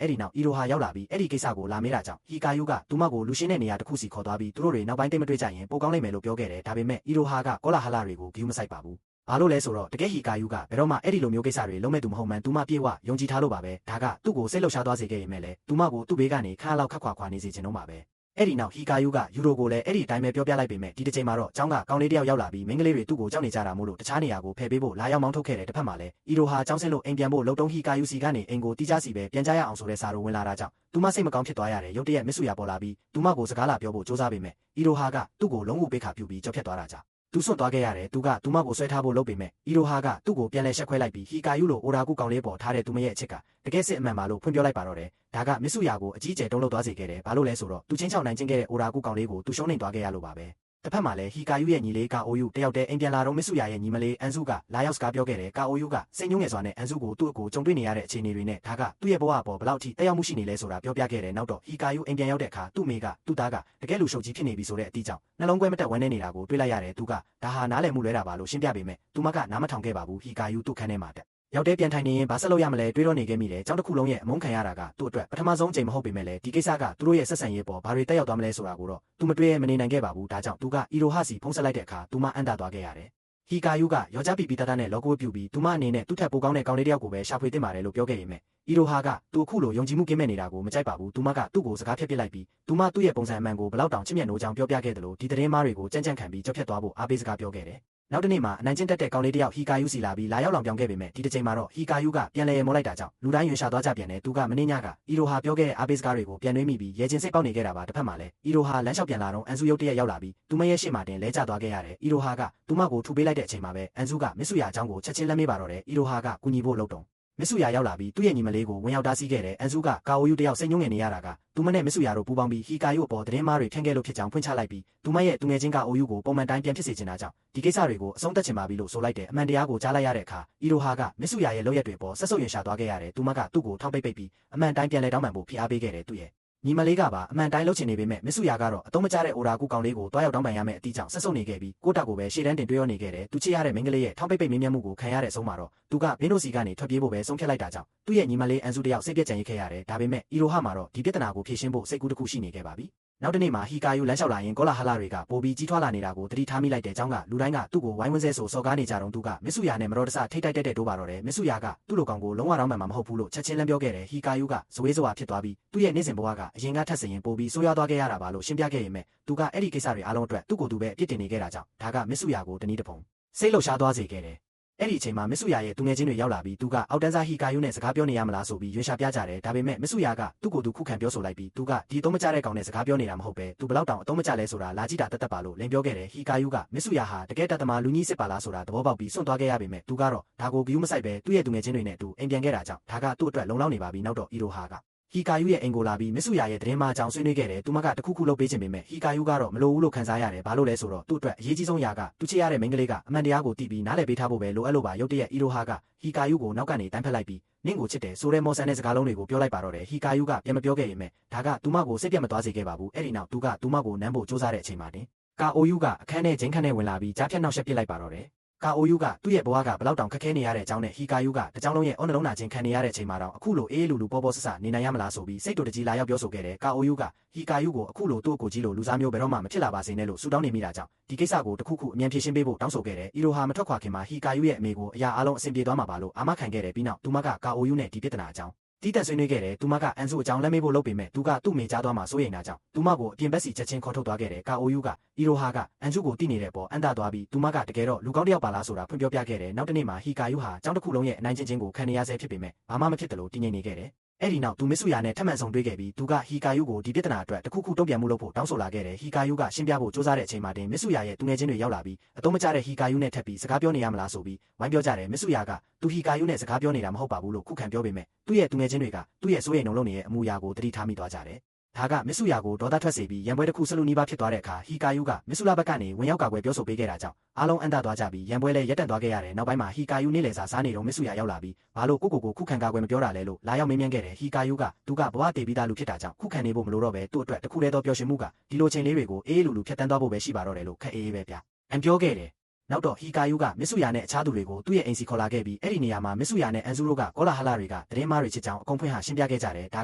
အဲ့ဒီနောက်အီရိုဟာရောက်လာပြီးအဲ့ဒီကိစ္စကိုလာမေးတာကြောင့်ဟီကာယူကသူမကိုလူရှင်းတဲ့နေရာတစ်ခုစီခေါ်သွားပြီးသူတို့တွေနောက်ပိုင်းတိတ်မတွေ့ကြရင်ပိုကောင်းလိမ့်မယ်လို့ပြောခဲ့တယ်ဒါပေမဲ့အီရိုဟာကကောလာဟလတွေကိုဂရုမစိုက်ပါဘူးဘာလို့လဲဆိုတော့တကယ်ဟီကာယူကဘယ်တော့မှအဲ့ဒီလိုမျိုးကိစ္စတွေလုံးမဲ့သူမဟုတ်မှန်သူမပြေဝယုံကြည်ထားလို့ပါပဲဒါကသူ့ကိုစိတ်လှုပ်ရှားသွားစေခဲ့ရင်မဲ့လေသူမကိုသူ့ဘေးကနေခါလောက်ခက်ခွာနေစေချင်တော့မှာပဲအဲ့ဒီနောက်ဟီကာယူကယူရိုကိုလည်းအဲ့ဒီအတိုင်းပဲပြောပြလိုက်ပေမဲ့ဒီတစ်ချိန်မှာတော့ကျောင်းကကောင်းလေးတယောက်ရောက်လာပြီးမိန်းကလေးတွေသူ့ကိုကြောက်နေကြတာမို့လို့တခြားနေရာကိုဖယ်ပေးဖို့လာရောက်မောင်းထုတ်ခဲ့တယ်တစ်ဖက်မှာလည်းအီရိုဟာကျောင်းဆင်းလို့အိမ်ပြန်ဖို့လုံတုံးဟီကာယူစီကနေအိမ်ကိုတီးကြစီပဲပြန်ကြရအောင်ဆိုတဲ့စာလိုဝင်လာတာကြောင့်သူမစိတ်မကောင်းဖြစ်သွားရတယ်ရုတ်တရက်မစ်ဆူယာပေါ်လာပြီးသူမကိုစကားလာပြောဖို့စူးစမ်းပေမဲ့အီရိုဟာကသူ့ကိုလုံးဝပေးခါပြူပြီးကြောက်ဖြတ်သွားတာကြောင့်သူဆွတ်သွားခဲ့ရတယ်သူကသူမကိုဆွဲထားဖို့လုပ်ပေမဲ့အီရိုဟာကသူ့ကိုပြန်လဲရှက်ခွဲလိုက်ပြီးဟီကာယူလိုအိုရာကူကောင်လေးပေါ်ထားတဲ့သူမရဲ့အချစ်ကတကယ်စစ်အမှန်ပါလို့ဖွင့်ပြောလိုက်ပါတော့တယ်ဒါကမစ်ဆူယာကိုအကြီးကျယ်တုံးလို့သွားစေခဲ့တယ်ဘာလို့လဲဆိုတော့သူချင်းချောက်နိုင်ချင်းခဲ့တဲ့အိုရာကူကောင်လေးကိုသူရှုံးနေသွားခဲ့ရလို့ပါပဲတစ်ဖက်မှာလည်းဟီကာယူရဲ့ညီလေးကာအိုယူတယောက်တည်းအိမ်ပြန်လာတော့မစ်ဆူယာရဲ့ညီမလေးအန်စုကလာရောက်စကားပြောခဲ့တယ်ကာအိုယူကစိတ်ညှိုးငယ်စွာနဲ့အန်စုကိုသူ့အကိုကြုံတွေ့နေရတဲ့အခြေအနေတွေနဲ့ဒါကသူ့ရဲ့ဘဝအပေါ်ဘယ်လောက်ထိတက်ရောက်မှုရှိနေလဲဆိုတာပြောပြခဲ့တယ်နောက်တော့ဟီကာယူအိမ်ပြန်ရောက်တဲ့အခါသူ့မိကသူ့သားကတကယ်လူရှုပ်ကြီးဖြစ်နေပြီဆိုတဲ့အတီးကြောင့်နှလုံးခွဲမတက်ဝမ်းနေနေတာကိုတွေ့လိုက်ရတယ်သူကဒါဟာနားလည်မှုလွဲတာပါလို့ရှင်းပြပေမဲ့သူမကနားမထောင်ခဲ့ပါဘူးဟီကာယူသူ့ခန်းထဲမှာတက်ရောက်တဲ့ပြန်ထိုင်နေရင်ဘာဆက်လုပ်ရမလဲတွေးတော့နေခဲ့မိတယ်ကျောင်းတစ်ခုလုံးရဲ့အမုန်းခံရတာကသူ့အတွက်ပထမဆုံးအချိန်မဟုတ်ပေမဲ့လည်းဒီကိစ္စကသူတို့ရဲ့ဆက်ဆံရေးပေါ်ဘာတွေတက်ရောက်သွားမလဲဆိုတာကိုတော့သူမတွေးရမနေနိုင်ခဲ့ပါဘူးဒါကြောင့်သူကအီရိုဟာစီဖုံးဆက်လိုက်တဲ့အခါသူမအံ့တသွားခဲ့ရတယ်ဟီကာယူကယောက်ျားပီပီတတနဲ့လောကိုဝတ်ပြူပြီးသူမအနေနဲ့သူ့ထက်ပိုကောင်းတဲ့ကောင်လေးတစ်ယောက်ကိုပဲရှာဖွေသင့်ပါတယ်လို့ပြောခဲ့ရင်မဲ့အီရိုဟာကသူအခုလိုယုံကြည်မှုကင်းမဲ့နေတာကိုမကြိုက်ပါဘူးသူမကသူ့ကိုစကားဖြတ်ပစ်လိုက်ပြီးသူမသူ့ရဲ့ပုံစံအမှန်ကိုဘလောက်တောင်ချစ်မြတ်နိုးကြောင်ပြောပြခဲ့တယ်လို့ဒီသတင်းမားတွေကိုကြမ်းကြမ်းခံပြီးကြောက်ဖြတ်သွားဖို့အားပေးစကားပြောခဲ့တယ်နောက်တနေ့မှာအနိုင်ကျင့်တက်တဲ့ကောင်လေးတစ်ယောက်ဟီကာယူစီလာပြီးလာရောက်လောင်ပြောင်းခဲ့ပေမဲ့ဒီတစ်ချိန်မှာတော့ဟီကာယူကပြန်လဲမောလိုက်တာကြောင့်လူတိုင်းရွှေရှာသွားကြပြန်တယ်သူကမင်းညကအီရိုဟာပြောခဲ့တဲ့အားပေးစကားတွေကိုပြန်နှွေးမိပြီးရဲချင်းစိတ်ပေါက်နေခဲ့တာပါတစ်ဖက်မှာလည်းအီရိုဟာလမ်းလျှောက်ပြန်လာတော့အန်စုရုတ်တရက်ရောက်လာပြီးသူမရဲ့ရှေ့မှာတင်လဲကျသွားခဲ့ရတယ်အီရိုဟာကသူမကိုထူပေးလိုက်တဲ့အချိန်မှာပဲအန်စုကမစ်ဆူယာအကြောင်းကိုချက်ချင်းလက်မေးပါတော့တယ်အီရိုဟာကကူညီဖို့လုပ်တော့မစ်ဆူယာရောက်လာပြီးသူ့ရဲ့ညီမလေးကိုဝင်ရောက်တားဆီးခဲ့တယ်အန်စုကကာအိုယူတယောက်စိတ်ညှိုးငယ်နေရတာကသူမနဲ့မစ်ဆူယာတို့ပူးပေါင်းပြီးဟီကာယူအပေါ်သတင်းမားတွေထင်ခဲ့လို့ဖြစ်ကြောင်းဖွင့်ချလိုက်ပြီးသူမရဲ့သူငယ်ချင်းကာအိုယူကိုပုံမှန်တိုင်းပြန်ဖြစ်စေချင်တာကြောင့်ဒီကိစ္စတွေကိုအဆုံးသတ်ချင်ပါပြီလို့ဆိုလိုက်တယ်အမှန်တရားကိုကြားလိုက်ရတဲ့အခါအီရိုဟာကမစ်ဆူယာရဲ့လုပ်ရက်တွေပေါ်ဆက်ဆုပ်ရင်ရှာသွားခဲ့ရတယ်သူမကသူ့ကိုထောက်ပိတ်ပြီးအမှန်တိုင်းပြန်လဲတောင်းပန်ဖို့ဖိအားပေးခဲ့တယ်သူရဲ့ညီမလေးကပါအမှန်တိုင်းလုပ်ချင်နေပေမဲ့မစ်ဆူယာကတော့အတုံးမကျတဲ့အိုရာကူကောင်လေးကိုတွားရောက်တောင်းပန်ရမယ့်အတီးကြောင့်ဆက်ဆုပ်နေခဲ့ပြီးကိုတက်ကိုပဲရှေ့တန်းတင်တွေးရနေခဲ့တယ်သူချစ်ရတဲ့မိန်းကလေးရဲ့ထောက်ပိတ်မင်းမြတ်မှုကိုခံရတဲ့အဆုံးမှာတော့သူကဘင်းတို့စီကနေထွက်ပြေးဖို့ပဲဆုံးဖြတ်လိုက်တာကြောင့်သူ့ရဲ့ညီမလေးအန်စုတယောက်စိတ်ပြည့်ကြံရခဲ့ရတယ်ဒါပေမဲ့အီရိုဟာမှာတော့ဒီပြဿနာကိုဖြေရှင်းဖို့စိတ်ကူးတစ်ခုရှိနေခဲ့ပါပြီနောက်တနေ့မှာဟီကာယူလမ်းလျှောက်လာရင်ကောလာဟလတွေကပိုပြီးကြီးထွားလာနေတာကိုသတိထားမိလိုက်တဲ့အကြောင်းကလူတိုင်းကသူ့ကိုဝိုင်းဝန်းဆဲဆိုစော်ကားနေကြတော့သူကမစ်ဆူယာနဲ့မတော်တဆထိတ်တိုက်တဲ့တိုးပါတော့တယ်မစ်ဆူယာကသူ့လိုကောင်ကိုလုံးဝတော့မှန်မှာမဟုတ်ဘူးလို့ချက်ချင်းလမ်းပြောခဲ့တယ်ဟီကာယူကဇဝေးဇဝါဖြစ်သွားပြီးသူ့ရဲ့နေ့စဉ်ဘဝကအရင်ကထက်စရင်ပိုပြီးဆိုးရွားသွားခဲ့ရတာပါလို့ရှင်းပြခဲ့ရင်မဲ့သူကအဲ့ဒီကိစ္စတွေအားလုံးအတွက်သူ့ကိုယ်သူပဲအပြစ်တင်နေခဲ့တာကြောင့်ဒါကမစ်ဆူယာကိုတနည်းတစ်ပုံစိတ်လှုပ်ရှားသွားစေခဲ့တယ်အဲ့ဒီအချိန်မှာမစ်ဆူယာရဲ့သူငယ်ချင်းတွေရောက်လာပြီးသူကအောက်တန်းစားဟီကာယူနဲ့စကားပြောနေရမလားဆိုပြီးရွေးရှာပြကြတယ်ဒါပေမဲ့မစ်ဆူယာကသူ့ကိုယ်သူခုခံပြောဆိုလိုက်ပြီးသူကဒီအသုံးမကျတဲ့ကောင်နဲ့စကားပြောနေတာမဟုတ်ပဲသူဘလောက်တောင်အသုံးမကျလဲဆိုတာလာကြည့်တာတက်တက်ပါလို့လင်းပြောခဲ့တယ်ဟီကာယူကမစ်ဆူယာဟာတကယ်တတ်သမားလူကြီးစစ်ပါလားဆိုတာသဘောပေါက်ပြီးစွန့်သွားခဲ့ရပေမဲ့သူကတော့ဒါကိုဂယူးမဆိုင်ပဲသူ့ရဲ့သူငယ်ချင်းတွေနဲ့အတူအိမ်ပြန်ခဲ့တာကြောင့်ဒါကသူ့အတွက်လုံလောက်နေပါပြီနောက်တော့အီရိုဟာကဟီကာယူရဲ့အိမ်ကိုလာပြီးမစ်ဆူယာရဲ့သတင်းမအကြောင်းဆွေးနွေးခဲ့တယ်သူမကတခုခုလုပ်ပေးခြင်းပေမဲ့ဟီကာယူကတော့မလိုဘူးလို့ခံစားရတယ်ဘာလို့လဲဆိုတော့သူ့အတွက်အရေးကြီးဆုံးအရာကသူချစ်ရတဲ့မိန်းကလေးကအမှန်တရားကိုသိပြီးနားလည်ပေးထားဖို့ပဲလိုအပ်လို့ပါရုတ်တရက်အီရိုဟာကဟီကာယူကိုနောက်ကနေတန်းဖက်လိုက်ပြီးနင့်ကိုချစ်တယ်ဆိုတဲ့မော်ဆန်တဲ့စကားလုံးတွေကိုပြောလိုက်ပါတော့တယ်ဟီကာယူကပြန်မပြောခဲ့ရင်မဲ့ဒါကသူမကိုစိတ်ပြတ်မသွားစေခဲ့ပါဘူးအဲ့ဒီနောက်သူကသူမကိုနမ်းဖို့စူးစမ်းတဲ့အချိန်မှာတင်ကာအိုယူကအခန်းထဲဂျင်းခန်းထဲဝင်လာပြီးကြားဖြတ်နောက်ရှက်ပစ်လိုက်ပါတော့တယ်ကာအိုယူကသူ့ရဲ့ဘဝကဘလောက်တောင်ခက်ခဲနေရတဲ့အကြောင်းနဲ့ဟီကာယူကတကြောင်လုံးရဲ့အော်နှလုံးနာခြင်းခံနေရတဲ့အချိန်မှာတော့အခုလိုအေးလူလူပေါ်ပေါ်ဆဆနေနိုင်ရမလားဆိုပြီးစိတ်တူတကြီးလာရောက်ပြောဆိုခဲ့တယ်ကာအိုယူကဟီကာယူကိုအခုလိုသူ့ကိုကြီးလိုလူစားမျိုးဘယ်တော့မှမဖြစ်လာပါစေနဲ့လို့ဆုတောင်းနေမိတာကြောင့်ဒီကိစ္စကိုတခုခုအမြန်ဖြေရှင်းပေးဖို့တောင်းဆိုခဲ့တယ်အီရိုဟာမထွက်ခွာခင်မှာဟီကာယူရဲ့အမေကိုအရာအလုံးအဆင်ပြေသွားမှာပါလို့အာမခံခဲ့တယ်ပြီးနောက်သူမကကာအိုယူနဲ့ဒီပြဿနာအကြောင်းတီးတက်ဆွေးနွေးခဲ့တယ်သူမကအန်စုအကြောင်းလက်မေးဖို့လုပ်ပေမဲ့သူကသူ့မိကြားသွားမှာစိုးရိမ်တာကြောင့်သူမကိုအပြင်ဘက်စီချက်ချင်းခေါ်ထုတ်သွားခဲ့တယ်ကာအိုယူကအီရိုဟာကအန်စုကိုတီးနေတဲ့ပေါ်အန်တာသွားပြီးသူမကတကယ်တော့လူကောင်းတစ်ယောက်ပါလားဆိုတာဖွင့်ပြောပြခဲ့တယ်နောက်တနေ့မှာဟီကာယူဟာအကြောင်းတစ်ခုလုံးရဲ့အနိုင်ကျင့်ခြင်းကိုခံနေရဆဲဖြစ်ပေမဲ့ဘာမှမဖြစ်တယ်လို့တည်ငြိမ်နေခဲ့တယ်အဲ့ဒီနောက်သူမစ်ဆူယာနဲ့ထပ်မံဆုံတွေ့ခဲ့ပြီးသူကဟီကာယူကိုဒီပြဿနာအတွက်တခုခုတုံ့ပြန်မှုလုပ်ဖို့တောင်းဆိုလာခဲ့တယ်ဟီကာယူကရှင်းပြဖို့စူးစမ်းတဲ့အချိန်မှာတင်မစ်ဆူယာရဲ့သူငယ်ချင်းတွေရောက်လာပြီးအသုံးမကျတဲ့ဟီကာယူနဲ့ထပ်ပြီးစကားပြောနေရမလားဆိုပြီးဝိုင်းပြောကြတယ်မစ်ဆူယာကသူဟီကာယူနဲ့စကားပြောနေတာမဟုတ်ပါဘူးလို့ခုခံပြောပေမဲ့သူ့ရဲ့သူငယ်ချင်းတွေကသူ့ရဲ့စိုးရိမ်နှုံလုံးနေရဲ့အမူအရာကိုသတိထားမိသွားကြတယ်ဒါကမစ်ဆူယာကိုဒေါသထွက်စေပြီးရန်ပွဲတစ်ခုဆလူနီးပါးဖြစ်သွားတဲ့အခါဟီကာယူကမစ်ဆူလာဘက်ကနေဝင်ရောက်ကာကွယ်ပြောဆိုပေးခဲ့တာကြောင့်အားလုံးအန်တာသွားကြပြီးရန်ပွဲလည်းရပ်တန့်သွားခဲ့ရတယ်နောက်ပိုင်းမှာဟီကာယူနေ့လည်စာစားနေတော့မစ်ဆူယာရောက်လာပြီးဘာလို့ကိုခုခံကာကွယ်မပြောတာလဲလို့လာရောက်မေးမြန်းခဲ့တယ်ဟီကာယူကသူကဘဝတည်ပြီးသားလူဖြစ်တာကြောင့်ခုခံနေဖို့မလိုတော့ပဲသူ့အတွက်တခုတည်းသောပျော်ရွှင်မှုကဒီလိုချိန်လေးတွေကိုအေးအေးလူလူဖြတ်တန်းသွားဖို့ပဲရှိပါတော့တယ်လို့ခက်အေးအေးပဲဗျအန်ပြောခဲ့တယ် နောက်တော့ဟီကာယုကမစ်ဆူယာနဲ့အခြားသူတွေကိုသူ့ရဲ့အိမ်စီခေါ်လာခဲ့ပြီးအဲ့ဒီနေရာမှာမစ်ဆူယာနဲ့အန်ဇူရိုကကောလာဟလတွေကသတင်းမှားတွေချစ်ကြောင်းအကုန်ဖွင့်ဟရှင်းပြခဲ့ကြတယ်ဒ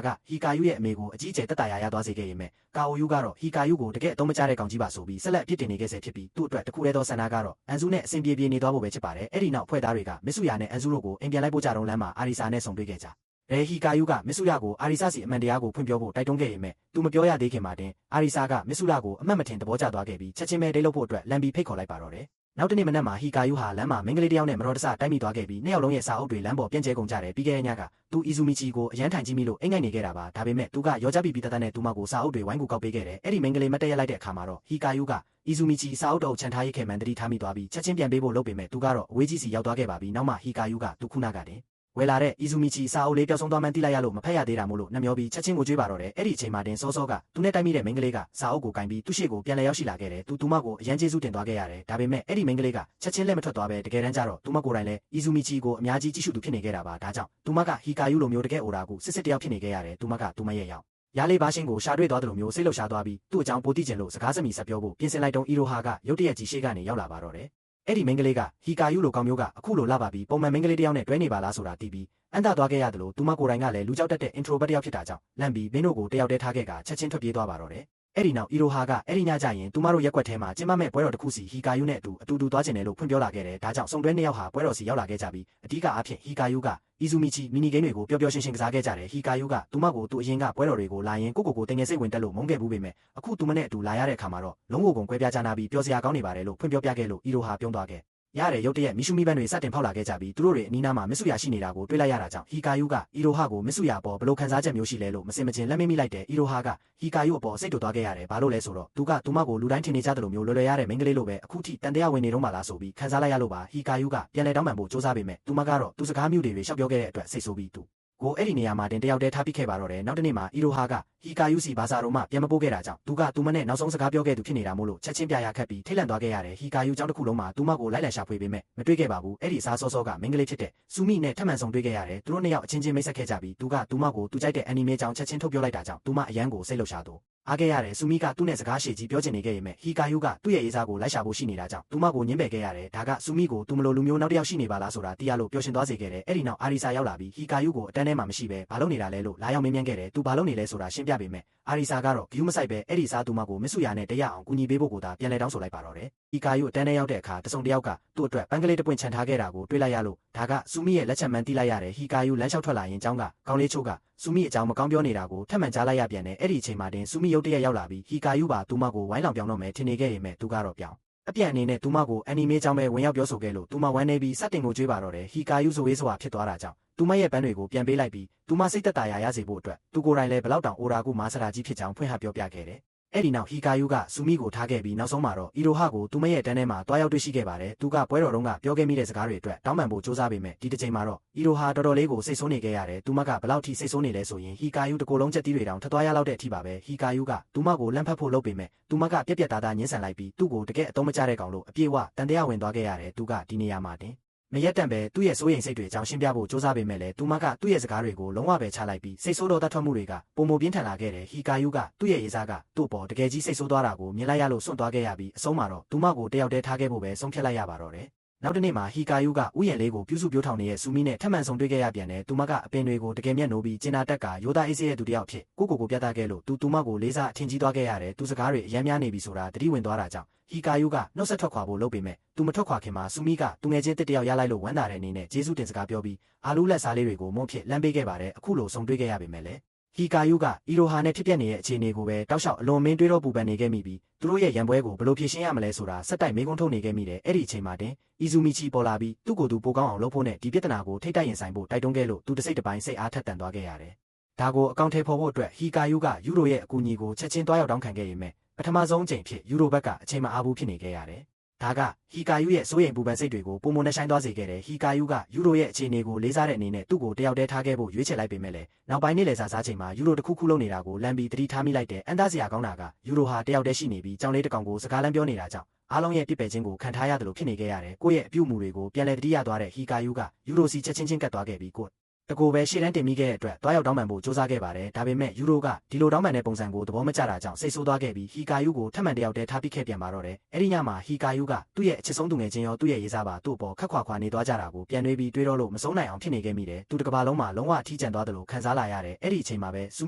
ါကဟီကာယုရဲ့အမေကိုအကြီးအကျယ်တက်တာရသွားစေခဲ့ရင်မဲ့ကာအိုယုကတော့ဟီကာယုကိုတကယ်အသုံးမကျတဲ့ကောင်ကြီးပါဆိုပြီးဆက်လက်အပြစ်တင်နေခဲ့စေဖြစ်ပြီးသူ့အတွက်တခုတည်းသောဆန္ဒကတော့အန်ဇူနဲ့အဆင်ပြေပြေနေသွားဖို့ပဲဖြစ်ပါတယ်အဲ့ဒီနောက်ဖွဲ့သားတွေကမစ်ဆူယာနဲ့အန်ဇူရိုကိုအိမ်ပြန်လိုက်ပို့ကြတော့လမ်းမှာအာရီဆာနဲ့ဆုံတွေ့ခဲ့ကြဟီကာယုကမစ်ဆူယာကိုအာရီဆာစီအမှန်တရားကိုဖွင့်ပြောဖို့တိုက်တွန်းခဲ့ရင်မဲ့သူမပြောရသေးခင်မှာတင်အာရီဆာကမစ်ဆူယာကိုအမှတ်မထင်သဘောကျသွားခဲ့ပြီးချက်ချင်းပဲဒိတ်လုပ်ဖို့အတွက်လမ်းပြီးဖိတ်ခေါ်လိုက်ပါတော့တယ်နောက်တနေ့မနက်မှာဟီကာယုဟာလမ်းမှာမင်္ဂလေးတယောက်နဲ့မတော်တဆတိုက်မိသွားခဲ့ပြီးနှစ်ယောက်လုံးရဲ့စာအုပ်တွေလမ်းပေါ်ပြန့်ကျဲကုန်ကြတယ်ပြီးခဲ့တဲ့ညကသူအီဇူမီချီကိုအရန်ထိုင်ကြည့်မိလို့အိမ်ငိုက်နေခဲ့တာပါဒါပေမဲ့သူကရောကြပြီးတတ်တဲ့သူမကိုစာအုပ်တွေဝိုင်းကူကောက်ပေးခဲ့တယ်အဲ့ဒီမင်္ဂလေးမတက်ရလိုက်တဲ့အခါမှာတော့ဟီကာယုကအီဇူမီချီစာအုပ်တော့ချန်ထားရေးခဲမှန်တတိထားမိသွားပြီးချက်ချင်းပြန်ပေးဖို့လုပ်ပေမဲ့သူကတော့အဝေးကြီးစီရောက်သွားခဲ့ပါပြီးနောက်မှဟီကာယုကသူခုနကတင်ဝယ်လာတဲ့အီဇူမီချီစာအုပ်လေးပျောက်ဆုံးသွားမှန်းသိလိုက်ရလို့မဖတ်ရသေးတာမို့လို့နှမျောပြီးချက်ချင်းကိုကြွေးပါတော့တယ်အဲ့ဒီအချိန်မှာတင်စောစောကသူနဲ့တိုက်မိတဲ့မင်္ဂလေးကစာအုပ်ကိုကင်ပြီးသူ့ရှေ့ကိုပြန်လည်ရောက်ရှိလာခဲ့တယ်သူမကိုအရန်ကျေးဇူးတင်သွားခဲ့ရတယ်ဒါပေမဲ့အဲ့ဒီမင်္ဂလေးကချက်ချင်းလက်မထွက်သွားပဲတကယ်တမ်းကျတော့သူမကိုယ်တိုင်လည်းအီဇူမီချီကိုအများကြီးကြည့်ရှုသူဖြစ်နေခဲ့တာပါဒါကြောင့်သူမကဟီကာယုလိုမျိုးတကယ်အိုရာကိုစစ်တယောက်ဖြစ်နေခဲ့ရတယ်သူမရဲ့ရောက်ရလေးပါရှင်ကိုရှာတွေ့သွားတယ်လို့မျိုးစိတ်လှုပ်ရှားသွားပြီးသူ့အကြောင်းပိုသိကျင်လို့စကားစမြည်ဆက်ပြောဖို့ပြင်ဆင်လိုက်တော့အီရိုဟာကရုတ်တရက်ကြီးရှေ့ကနေရောက်လာပါတော့တယ်အဲ့ဒီမင်္ဂလေးကဟီကာယုလိုကောင်မျိုးကအခုလိုလာပါပြီးပုံမှန်မင်္ဂလေးတယောက်နဲ့တွဲနေပါလားဆိုတာသိပြီးအန်တာသွားခဲ့ရတယ်လို့သူမကိုယ်တိုင်ကလည်းလူကြောက်တတ်တဲ့ introvert တယောက်ဖြစ်တာကြောင့်လန့်ပြီးဘင်းတို့ကိုတယောက်တည်းထားခဲ့ကချက်ချင်းထွက်ပြေးသွားပါတော့တယ်အဲ့ဒီနောက်အီရိုဟာကအဲ့ဒီညကျရင်သူမတို့ရက်ွက်ထဲမှာကျင်းပမဲ့ပွဲတော်တစ်ခုစီဟီကာယုနဲ့အတူသွားကျင်တယ်လို့ဖွင့်ပြောလာခဲ့တယ်ဒါကြောင့်စုံတွဲနှစ်ယောက်ဟာပွဲတော်စီရောက်လာခဲ့ကြပြီးအဓိကအားဖြင့်ဟီကာယုကအီဇူမီချီမီနီဂိမ်းတွေကိုပျော်ပျော်ရွှင်ရွှင်ကစားခဲ့ကြတယ်ဟီကာယုကသူမကိုသူအရင်ကပွဲတော်တွေကိုလာရင်ကိုတင်ငယ်စိတ်ဝင်တက်လို့မုန်းခဲ့ဘူးပေမဲ့အခုသူမနဲ့အတူလာရတဲ့အခါမှာတော့လုံးဝကုန်ကွဲပြားကြနာပြီးပျော်စရာကောင်းနေပါတယ်လို့ဖွင့်ပြောပြခဲ့လို့အီရိုဟာပြုံးသွားခဲ့ရတယ်ရုတ်တရက်မီရှူမီပန်းတွေစတင်ဖောက်လာခဲ့ကြပြီးသူတို့တွေအနီးနားမှာမစ်ဆူယာရှိနေတာကိုတွေ့လိုက်ရတာကြောင့်ဟီကာယုကအီရိုဟာကိုမစ်ဆူယာပေါ်ဘလို့ခံစားချက်မျိုးရှိလဲလို့မစင်မချင်းလက်မေးမိလိုက်တယ်အီရိုဟာကဟီကာယုအပေါ်စိတ်တူသွားခဲ့ရတယ်ဘာလို့လဲဆိုတော့သူမကိုလူတိုင်းထင်နေကြတယ်လို့မျိုးလွယ်လွယ်ရတဲ့မိန်းကလေးလိုပဲအခုထိတန်တရားဝင်နေတော့မှလားဆိုပြီးခံစားလိုက်ရလို့ပါဟီကာယုကပြန်လဲတောင်းပန်ဖို့စူးစမ်းပေမဲ့သူမကတော့သူစကားမျိုးတွေရှောက်ပြောခဲ့တဲ့အတွက်စိတ်ဆိုးပြီးသူကိုအဲ့ဒီနေရာမှာတင်တယောက်တည်းထားပစ်ခဲ့ပါတော့တယ်နောက်တနေ့မှာအီရိုဟာကဟီကာယုစီဘာသာတော်မှပြန်မပို့ခဲ့တာကြောင့်သူမနဲ့နောက်ဆုံးစကားပြောခဲ့သူဖြစ်နေတာမို့လို့ချက်ချင်းပြရခက်ပြီးထိတ်လန့်သွားခဲ့ရတယ်ဟီကာယုเจ้าတစ်ခုလုံးမှာသူမကိုလိုက်လံရှာဖွေပေမဲ့မတွေ့ခဲ့ပါဘူးအဲ့ဒီစားစောစောကမင်္ဂလေးဖြစ်တဲ့ဆူမီနဲ့ထပ်မံဆုံတွေ့ခဲ့ရတယ်သူတို့နှစ်ယောက်အချင်းချင်းမိတ်ဆက်ခဲ့ကြပြီးသူမကိုသူကြိုက်တဲ့အန်နီမေကြောင့်ချက်ချင်းထုတ်ပြောလိုက်တာကြောင့်သူမအရန်ကိုစိတ်လှုပ်ရှားတော့အားခဲ့ရတယ်ဆူမီကသူ့နဲ့စကားရှည်ကြီးပြောချင်နေခဲ့ရင်မဲ့ဟီကာယုကသူ့ရဲ့ရေးစားကိုလိုက်ရှာဖို့ရှိနေတာကြောင့်သူမကိုညှင်းပယ်ခဲ့ရတယ်ဒါကဆူမီကိုသူမလိုလူမျိုးနောက်တစ်ယောက်ရှိနေပါလားဆိုတာသိရလို့ပျော်ရွှင်သွားစေခဲ့တယ်အဲ့ဒီနောက်အာရီဆာရောက်လာပြီးဟီကာယုကိုအတန်းထဲမှာမရှိပဲဘာလို့နေတာလဲလို့လာရောက်မေးမြန်းခဲ့တယ်သူဘာလို့နေလဲဆိုတာရှင်းပြပေမဲ့အာရီဆာကတော့ဂယူးမဆိုင်ပဲအဲ့ဒီစားသူမကိုမစ်ဆူယာနဲ့တရားအောင်ကူညီပေးဖို့ကိုသာပြန်လဲတောင်းဆိုလိုက်ပါတော့တယ်ဟီကာယုအတန်းထဲရောက်တဲ့အခါတစုံတစ်ယောက်ကသူ့အတွက်ပန်းကလေးတစ်ပွင့်ချန်ထားခဲ့တာကိုတွေ့လိုက်ရလို့ဒါကဆူမီရဲ့လက်ချက်မှန်သိလိုက်ရတယ်ဟီကာယုလမ်းလျှောက်ထွက်လာရင်ကျောင်းကကောင်းလေးချို့ကဆူမီအကြောင်းမကောင်းပြောနေတာကိုထပ်မံကြားလိုက်ရပြန်တယ်အဲ့ဒီအချိန်မှာတင်ဆူမီရုတ်တရက်ရောက်လာပြီးဟီကာယုပါသူမကိုဝိုင်းလောင်ပြောင်းတော့မယ်ထင်နေခဲ့ရင်မဲ့သူကတော့ပြောင်းအပြန်အနေနဲ့သူမကိုအန်နီမေကြောင့်ပဲဝင်ရောက်ပြောဆိုခဲ့လို့သူမဝမ်းနေပြီးစတင်ကိုကြွေးပါတော့တယ်ဟီကာယုဆိုဝေးစွာဖြစ်သွားတာကြောင့်သူမရဲ့ပန်းတွေကိုပြန်ပေးလိုက်ပြီးသူမစိတ်သက်သာရစေဖို့အတွက်သူကိုယ်တိုင်လည်းဘလောက်တောင်အိုရာကိုမာစရာကြီးဖြစ်ကြောင်းဖွင့်ဟပြောပြခဲ့တယ်အဲ့ဒီနောက်ဟီကာယုကဆူမီကိုထားခဲ့ပြီးနောက်ဆုံးမှာတော့အီရိုဟာကိုသူမရဲ့တန်းထဲမှာတွားရောက်တွေ့ရှိခဲ့ပါတယ်သူကပွဲတော်တုန်းကပြောခဲ့မိတဲ့စကားတွေအတွက်တောင်းပန်ဖို့စူးစမ်းပေမဲ့ဒီတစ်ချိန်မှာတော့အီရိုဟာတော်တော်လေးကိုစိတ်ဆိုးနေခဲ့ရတယ်သူမကဘလောက်ထိစိတ်ဆိုးနေလဲဆိုရင်ဟီကာယုတကိုယ်လုံးချက်တီးတွေတောင်ထသွားရလောက်တဲ့အထိပါပဲဟီကာယုကသူမကိုလန့်ဖက်ဖို့လုပ်ပေမဲ့သူမကပြက်ပြက်သားသားညှင်းဆန်လိုက်ပြီးသူ့ကိုတကယ်အသုံးမကျတဲ့ကောင်လို့အပြေးဝတန်တရားဝင်သွားခဲ့ရတယ်သူကဒီနေရာမှာတင်မရက်တန့်ပဲသူ့ရဲ့စိုးရိမ်စိတ်တွေအကြောင်းရှင်းပြဖို့စူးစမ်းပေမဲ့လည်းသူမကသူ့ရဲ့စကားတွေကိုလုံးဝပဲချလိုက်ပြီးစိတ်ဆိုးတော့တတ်ထွက်မှုတွေကပုံမပြင်းထန်လာခဲ့တယ်ဟီကာယုကသူ့ရဲ့ရေးစားကသူ့ပေါ်တကယ်ကြီးစိတ်ဆိုးသွားတာကိုမြင်လိုက်ရလို့စွန့်သွားခဲ့ရပြီးအဆုံးမှာတော့သူမကိုတယောက်တည်းထားခဲ့ဖို့ပဲဆုံးဖြတ်လိုက်ရပါတော့တယ်နောက်တနေ့မှာဟီကာယုကဥယျာဉ်လေးကိုပြုစုပြောထောင်နေတဲ့ဆူမီနဲ့ထပ်မံဆုံတွေ့ခဲ့ရပြန်တယ်သူမကအပင်တွေကိုတကယ်မျက်နှိုးပြီးကျင်နာတက်ကရိုးသားအေးဆေးရဲ့သူတယောက်ဖြစ်ကိုပြသခဲ့လို့သူမကိုလေးစားအထင်ကြီးသွားခဲ့ရတယ်သူစကားတွေအယမ်းများနေပြီဆိုတာသတိဝင်သွားတာကြောင့်ဟီကာယုကနှုတ်ဆက်ထွက်ခွာဖို့လုပ်ပေမဲ့သူမထွက်ခွာခင်မှာဆူမီကသူငယ်ချင်းတစ်တယောက်ရလိုက်လို့ဝမ်းသာတဲ့အနေနဲ့ကျေးဇူးတင်စကားပြောပြီးအာလူးလက်စားလေးတွေကိုမုန်းဖြစ်လမ်းပေးခဲ့ပါတယ်အခုလိုဆုံတွေ့ခဲ့ရပေမဲ့လည်းဟီကာယုကအီရိုဟာနဲ့ဖြစ်ပျက်နေတဲ့အခြေအနေကိုပဲတောက်လျှောက်အလွန်မင်းတွေးတော့ပူပန်နေခဲ့မိပြီးသူတို့ရဲ့ရန်ပွဲကိုဘယ်လိုဖြေရှင်းရမလဲဆိုတာစက်တိုက်မေးခွန်းထုတ်နေခဲ့မိတယ်အဲ့ဒီအချိန်မှာတင်အီဇူမီချီပေါ်လာပြီးသူ့ကိုယ်သူပိုကောင်းအောင်လုပ်ဖို့နဲ့ဒီပြဿနာကိုထိတ်တိုက်ရင်ဆိုင်ဖို့တိုက်တွန်းခဲ့လို့သူတစ်စိတ်တစ်ပိုင်းစိတ်အားထက်သန်သွားခဲ့ရတယ်ဒါကိုအကောင့်ထဲပေါ်ဖို့အတွက်ဟီကာယုကယူရိုရဲ့အကူအညီကိုချက်ချင်းတွားရောက်တောင်းခံခဲ့ရမယ်ပထမဆုံးအချိန်ဖြစ်ယူရိုဘက်ကအချိန်မအားဘူးဖြစ်နေခဲ့ရတယ်ဒါကဟီကာယုရဲ့စိုးရိမ်ပူပန်စိတ်တွေကိုပုံမနှဆိုင်သွားစေခဲ့တယ်ဟီကာယုကယူရိုရဲ့အခြေအနေကိုလေးစားတဲ့အနေနဲ့သူ့ကိုတယောက်တည်းထားခဲ့ဖို့ရွေးချယ်လိုက်ပေမဲ့လည်းနောက်ပိုင်းနေ့လည်စာစားချိန်မှာယူရိုတစ်ခုလုံးနေတာကိုလမ်းပြီးတတိထားမိလိုက်တဲ့အန်သားစရာကောင်းတာကယူရိုဟာတယောက်တည်းရှိနေပြီးကြောင်လေးတစ်ကောင်ကိုစကားလမ်းပြောနေတာကြောင့်အားလုံးရဲ့ပြစ်ပယ်ခြင်းကိုခံထားရတယ်လို့ဖြစ်နေခဲ့ရတယ်ကိုယ့်ရဲ့အပြုအမူတွေကိုပြန်လည်တတိယသွားတဲ့ဟီကာယုကယူရိုစီချက်ချင်းကတ်သွားခဲ့ပြီးကို တကူပဲရှေ့တန်းတင်မိခဲ့တဲ့အတွက်တွားရောက်တောင်းပန်ဖို့စူးစမ်းခဲ့ပါတယ်ဒါပေမဲ့ယူရိုကဒီလိုတောင်းပန်တဲ့ပုံစံကိုသဘောမကျတာကြောင့်စိတ်ဆိုးသွားခဲ့ပြီးဟီကာယူကိုထပ်မံတယောက်တည်းထားပစ်ခဲ့ပြန်ပါတော့တယ်အဲ့ဒီညမှာဟီကာယူကသူ့ရဲ့အချစ်ဆုံးသူငယ်ချင်းရောသူ့ရဲ့ရေးစားပါသူ့အပေါ်ခက်ခွာခွာနေသွားကြတာကိုပြန်တွေးပြီးတွေးတော့လို့မဆုံးနိုင်အောင်ဖြစ်နေခဲ့မိတယ်သူတစ်ကမ္ဘာလုံးမှာလုံးဝအထီးကျန်သွားတယ်လို့ခံစားလာရတယ်အဲ့ဒီအချိန်မှာပဲစူ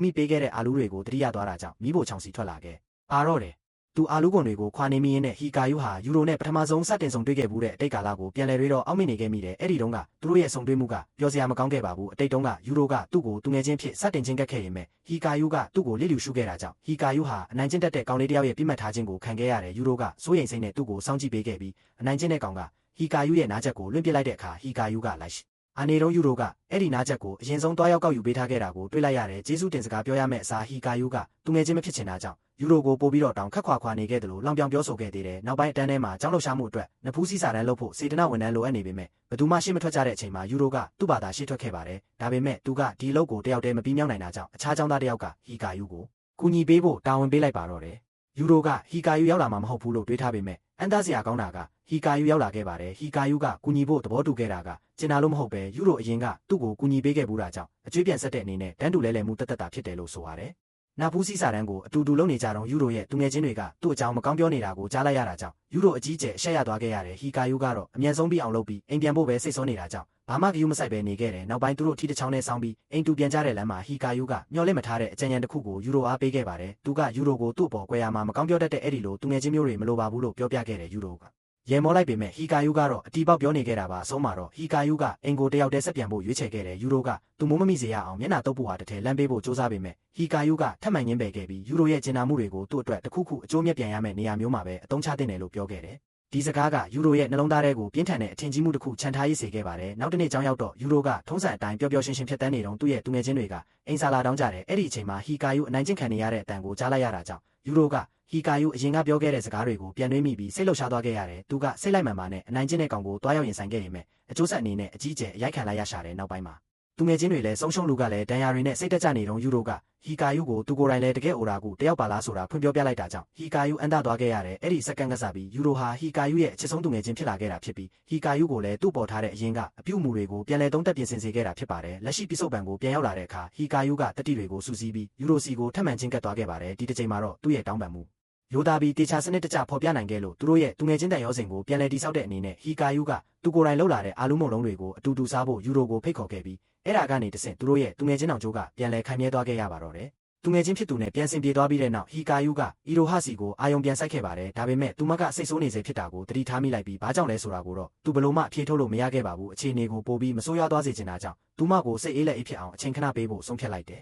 မီပေးခဲ့တဲ့အာလူးတွေကိုတတိယသွားတာကြောင့်မိဖို့ချောင်စီထွက်လာခဲ့ပါတော့တယ်သူအာလူးကွန်တွေကိုခွာနေမိရင်းနဲ့ဟီကာယူဟာယူရိုနဲ့ပထမဆုံးစတင်ဆုံတွေ့ခဲ့မှုတဲ့အတိတ်ကာလကိုပြန်လည်တွေးတော့အောက်မေ့နေခဲ့မိတယ်အဲ့ဒီတုန်းကသူတို့ရဲ့ဆုံတွေ့မှုကပျော်စရာမကောင်းခဲ့ပါဘူးအတိတ်တုန်းကယူရိုကသူ့ကိုသူငယ်ချင်းဖြစ်စတင်ချင်းကပ်ခဲ့ရင်မဲ့ဟီကာယူကသူ့ကိုလစ်လျူရှုခဲ့တာကြောင့်ဟီကာယူဟာအနိုင်ကျင့်တတ်တဲ့ကောင်လေးတစ်ယောက်ရဲ့ပြစ်မှတ်ထားခြင်းကိုခံခဲ့ရတယ်ယူရိုကစိုးရိမ်စိတ်နဲ့သူ့ကိုစောင့်ကြည့်ပေးခဲ့ပြီးအနိုင်ကျင့်တဲ့ကောင်ကဟီကာယူရဲ့နားချက်ကိုလွှင့်ပစ်လိုက်တဲ့အခါဟီကာယူကလိုက်အနေတော့ယူရိုကအဲ့ဒီနားချက်ကိုအရင်ဆုံးတွားရောက်ကောက်ယူပေးထားခဲ့တာကိုတွေ့လိုက်ရတယ်ကျေးဇူးတင်စကားပြောရမယ့်အစားဟီကာယူကသူငယ်ချင်းမဖြစ်ချင်တာကြောင့်ယူရိုကိုပို့ပြီးတော့တောင်ခက်ခွာနေခဲ့တယ်လို့လောင်ပြောင်ပြောဆိုခဲ့သေးတယ်နောက်ပိုင်းအတန်းထဲမှာကြောင်းလှုပ်ရှားမှုအတွက်နဖူးစီးစာတန်းလုပ်ဖို့စေတနာဝန်ထမ်းလိုအပ်နေပေမဲ့ဘသူမှရှေ့မထွက်ကြတဲ့အချိန်မှာယူရိုကသူ့ဘာသာရှေ့ထွက်ခဲ့ပါတယ်ဒါပေမဲ့သူကဒီအလုပ်ကိုတယောက်တည်းမပြီးမြောက်နိုင်တာကြောင့်အခြားကျောင်းသားတယောက်ကဟီကာယူကိုကူညီပေးဖို့တာဝန်ပေးလိုက်ပါတော့တယ်ယူရိုကဟီကာယူရောက်လာမှာမဟုတ်ဘူးလို့တွေးထားပေမဲ့အန်သားစရာကောင်းတာကဟီကာယူရောက်လာခဲ့ပါတယ်ဟီကာယူကကူညီဖို့သဘောတူခဲ့တာကကျင်နာလို့မဟုတ်ပဲယူရိုအရင်ကသူ့ကိုကူညီပေးခဲ့ဘူးတာကြောင့်အကျွေးပြန်ဆက်တဲ့အနေနဲ့တန်းတူလဲလှယ်မှုတက်တာဖြစ်တယ်လို့ဆိုပါတယ်နာဖူးစီးစာတန်းကိုအတူတူလုပ်နေကြတော့ယူရိုရဲ့သူငယ်ချင်းတွေကသူ့အကြောင်းမကောင်းပြောနေတာကိုကြားလိုက်ရတာကြောင့်ယူရိုအကြီးကျယ်အရှက်ရသွားခဲ့ရတယ်ဟီကာယူကတော့အမြန်ဆုံးပြီးအောင်လုပ်ပြီးအိမ်ပြန်ဖို့ပဲစိတ်ဆိုးနေတာကြောင့်ဘာမှဂရုမစိုက်ပဲနေခဲ့တယ်နောက်ပိုင်းသူတို့ထီးတစ်ချောင်းနဲ့ဆောင်းပြီးအိမ်တူပြန်ကြတဲ့လမ်းမှာဟီကာယူကမျော်လင့်မထားတဲ့အကြံဉာဏ်တစ်ခုကိုယူရိုအားပေးခဲ့ပါတယ်သူကယူရိုကိုသူ့အပေါ်ကွဲရမှာမကောင်းပြောတတ်တဲ့အဲ့ဒီလိုသူငယ်ချင်းမျိုးတွေမလိုပါဘူးလို့ပြောပြခဲ့တယ်ယူရိုကရဲမောလိုက်ပေမဲ့ဟီကာယူကတော့အတီးပေါက်ပြောနေခဲ့တာပါအဆုံးမှာတော့ဟီကာယူကအင်ကိုတယောက်တည်းဆက်ပြန်ဖို့ရွေးချယ်ခဲ့တယ်ယူရိုကသူမိုးမမိစေရအောင်မျက်နှာတုပ်ဖို့ဟာတစ်ထည်လမ်းပေးဖို့စူးစမ်းပေမဲ့ဟီကာယူကထပ်မံငင်းပယ်ခဲ့ပြီးယူရိုရဲ့ကျင်နာမှုတွေကိုသူ့အတွက်တစ်ခုခုအကျိုးမြတ်ပြန်ရမယ့်နေရာမျိုးမှာပဲအသုံးချသင့်တယ်လို့ပြောခဲ့တယ်ဒီစကားကယူရိုရဲ့နှလုံးသားထဲကိုပြင်းထန်တဲ့အထင်ကြီးမှုတစ်ခုခြံထားရေးစေခဲ့ပါတယ်နောက်တစ်နေ့ကြောင်းရောက်တော့ယူရိုကထုံးစံအတိုင်းပျော်ပျော်ရွှင်ရွှင်ဖြစ်တန်းနေတော့သူ့ရဲ့သူငယ်ချင်းတွေကအိမ်စာလာတောင်းကြတယ်အဲ့ဒီအချိန်မှာဟီကာယူအနိုင်ကျင့်ခံနေရတဲ့အတန်ကိုကြားလိုက်ရတာကြောင့်ယူရိုကဟီကာယူအရင်ကပြောခဲ့တဲ့စကားတွေကိုပြန်တွေးမိပြီးစိတ်လှုပ်ရှားသွားခဲ့ရတယ်သူကစိတ်လိုက်မှန်ပါနဲ့အနိုင်ကျင့်တဲ့ကောင်ကိုတွားရောက်ရင်ဆိုင်ခဲ့ရင်မဲ့အကျိုးဆက်အနေနဲ့အကြီးကျယ်အရိုက်ခံလိုက်ရရှာတယ်နောက်ပိုင်းမှာသူငယ်ချင်းတွေလည်းဆုံးရှုံးလူကလည်းဒဏ်ရာတွေနဲ့စိတ်တက်ကြနေတော့ယူရိုကဟီကာယူကိုသူကိုယ်တိုင်လည်းတကယ်အိုရာကူတယောက်ပါလားဆိုတာဖွင့်ပြောပြလိုက်တာကြောင့်ဟီကာယူအန်တသွားခဲ့ရတယ်အဲ့ဒီစက္ကန့်ကစားပြီးယူရိုဟာဟီကာယူရဲ့အချစ်ဆုံးသူငယ်ချင်းဖြစ်လာခဲ့တာဖြစ်ပြီးဟီကာယူကိုလည်းသူ့ပေါ်ထားတဲ့အရင်ကအပြုအမူတွေကိုပြန်လည်သုံးသပ်ပြင်ဆင်စေခဲ့တာဖြစ်ပါတယ်လက်ရှိပြစ္ဆုတ်ပံကိုပြန်ရောက်လာတဲ့အခါဟီကာယူကတတိတွေကိုစူးစီးပြီးယူရိုစီကိုထပ်မံချင်းကပ်သွားခဲ့ပါတယ်ဒီတစ်ချိန်မှာတော့သူ့ရဲ့တောင်းပန်မှုရိုသားပြီးတေချာစနစ်တကျဖော်ပြနိုင်ခဲ့လို့သူတို့ရဲ့သူငယ်ချင်းတန်ရောစင်ကိုပြန်လည်တိဆောက်တဲ့အနေနဲ့ဟီကာယူကသူကိုယ်တိုင်လှုပ်လာတဲ့အာလူးမုံလုံးတွေကိုအတူတူစားဖို့ယူရိုကိုဖိတ်ခေါ်ခဲ့ပြီးအဲ့ဒါကနေတဆင့်သူတို့ရဲ့သူငယ်ချင်းအောင်ကျိုးကပြန်လည်ခိုင်မြဲသွားခဲ့ရပါတော့တယ်သူငယ်ချင်းဖြစ်သူနဲ့ပြန်ဆင်ပြေသွားပြီးတဲ့နောက်ဟီကာယူကအီရိုဟာစီကိုအာယုံပြန်ဆိုင်ခဲ့ပါတယ်ဒါပေမဲ့သူမကစိတ်ဆိုးနေစေဖြစ်တာကိုသတိထားမိလိုက်ပြီးဘာကြောင့်လဲဆိုတာကိုတော့သူဘလို့မှအဖြေထုတ်လို့မရခဲ့ပါဘူးအခြေအနေကိုပိုပြီးမဆိုးရွားသွားစေချင်တာကြောင့်သူမကိုစိတ်အေးလက်အေးဖြစ်အောင်အချိန်ခဏပေးဖို့ဆုံးဖြတ်လိုက်တ